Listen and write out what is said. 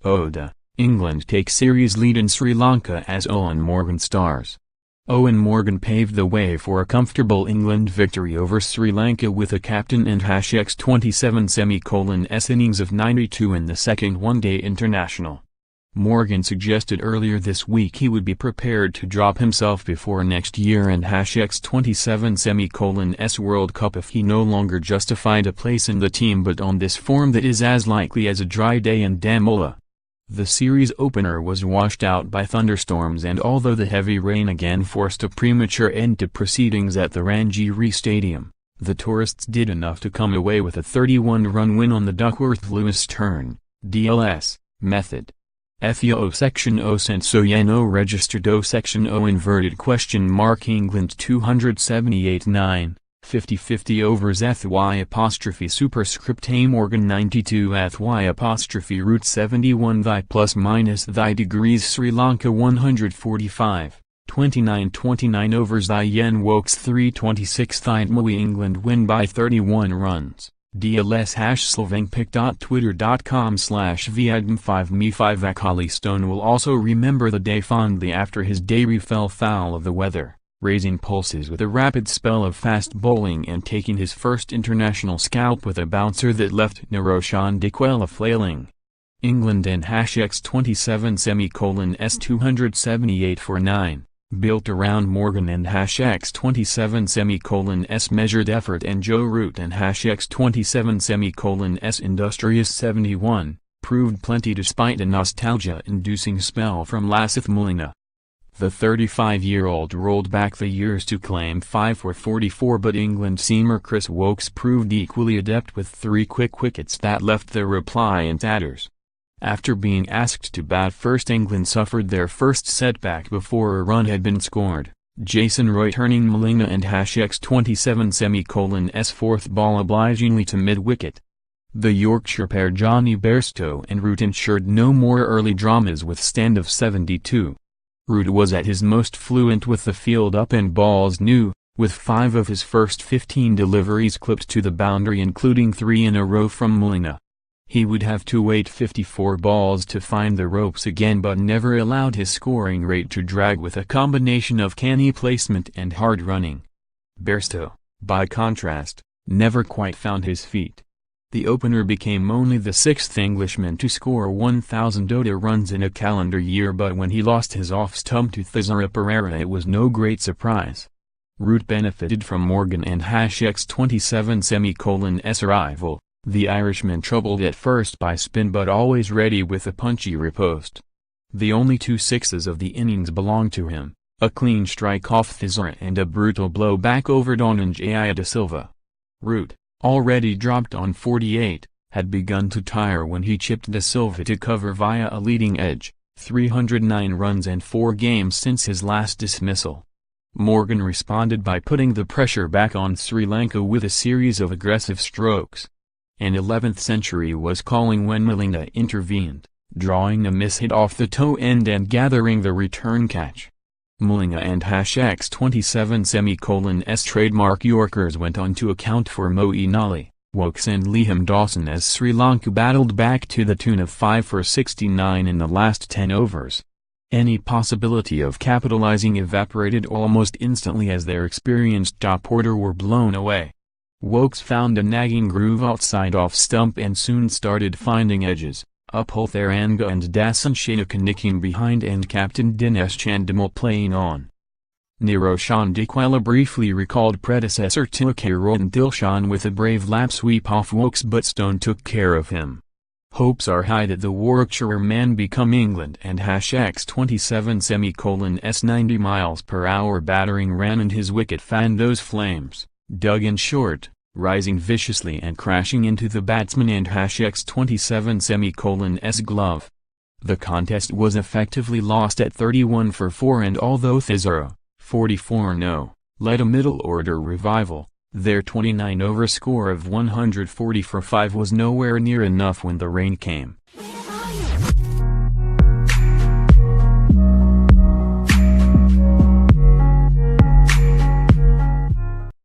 ODI England take series lead in Sri Lanka as Eoin Morgan stars. Eoin Morgan paved the way for a comfortable England victory over Sri Lanka with a captain and #27 innings of 92 in the second one-day international. Morgan suggested earlier this week he would be prepared to drop himself before next year and #27 World Cup if he no longer justified a place in the team, but on this form that is as likely as a dry day in Dambulla. The series opener was washed out by thunderstorms, and although the heavy rain again forced a premature end to proceedings at the Ranjiri Stadium, the tourists did enough to come away with a 31-run win on the Duckworth-Lewis-Stern (DLS) method. FEO Section O Senso Yeno Registered O Section O Inverted question mark England 278-9, 50-50 overs *y' superscript A Morgan 92 *y' root 71 thy plus minus thy degrees Sri Lanka 145, 29-29 overs thy yen Wokes 326 thy England win by 31 runs. DLS #slovenpic.twitter.com/viadm5me5 Olly Stone will also remember the day fondly after his debut fell foul of the weather, raising pulses with a rapid spell of fast bowling and taking his first international scalp with a bouncer that left Niroshan Dickwella flailing. England and #27 for 9. Built around Morgan and #27 measured effort and Joe Root and #27 industrious 71, proved plenty despite a nostalgia-inducing spell from Lasith Mulina. The 35-year-old rolled back the years to claim 5 for 44, but England seamer Chris Wokes proved equally adept with 3 quick wickets that left the reply in tatters. After being asked to bat first, England suffered their first setback before a run had been scored, Jason Roy turning Mulina and #27 fourth ball obligingly to mid-wicket. The Yorkshire pair Johnny Bairstow and Root ensured no more early dramas with stand of 72. Root was at his most fluent with the field up and balls new, with 5 of his first 15 deliveries clipped to the boundary, including 3 in a row from Mulina. He would have to wait 54 balls to find the ropes again, but never allowed his scoring rate to drag with a combination of canny placement and hard running. Bairstow, by contrast, never quite found his feet. The opener became only the 6th Englishman to score 1,000 ODI runs in a calendar year, but when he lost his off-stump to Thisara Pereira it was no great surprise. Root benefited from Morgan and #27 arrival. The Irishman troubled at first by spin but always ready with a punchy riposte. The only 2 sixes of the innings belonged to him, a clean strike off Thisara and a brutal blow back over Donanjaya da Silva. Root, already dropped on 48, had begun to tire when he chipped da Silva to cover via a leading edge, 309 runs and 4 games since his last dismissal. Morgan responded by putting the pressure back on Sri Lanka with a series of aggressive strokes. An 11th century was calling when Mulina intervened, drawing a mishit off the toe end and gathering the return catch. Mulina and #27 trademark Yorkers went on to account for Moeen Ali, Wokes and Liam Dawson as Sri Lanka battled back to the tune of 5 for 69 in the last 10 overs. Any possibility of capitalizing evaporated almost instantly as their experienced top order were blown away. Wokes found a nagging groove outside off stump and soon started finding edges, Uphill Tharanga and Dasan Shanaka nicking behind and captain Dinesh Chandimal playing on. Niroshan Dickwella briefly recalled predecessor Tilakaran Dilshan with a brave lap sweep off Wokes, but Stone took care of him. Hopes are high that the Warwickshire man become England and #27 90 mph battering ram and his wicket fanned those flames, dug in short, rising viciously and crashing into the batsman and #27 glove. The contest was effectively lost at 31 for 4, and although Thisara, 44 no, led a middle-order revival, their 29-over score of 140 for 5 was nowhere near enough when the rain came.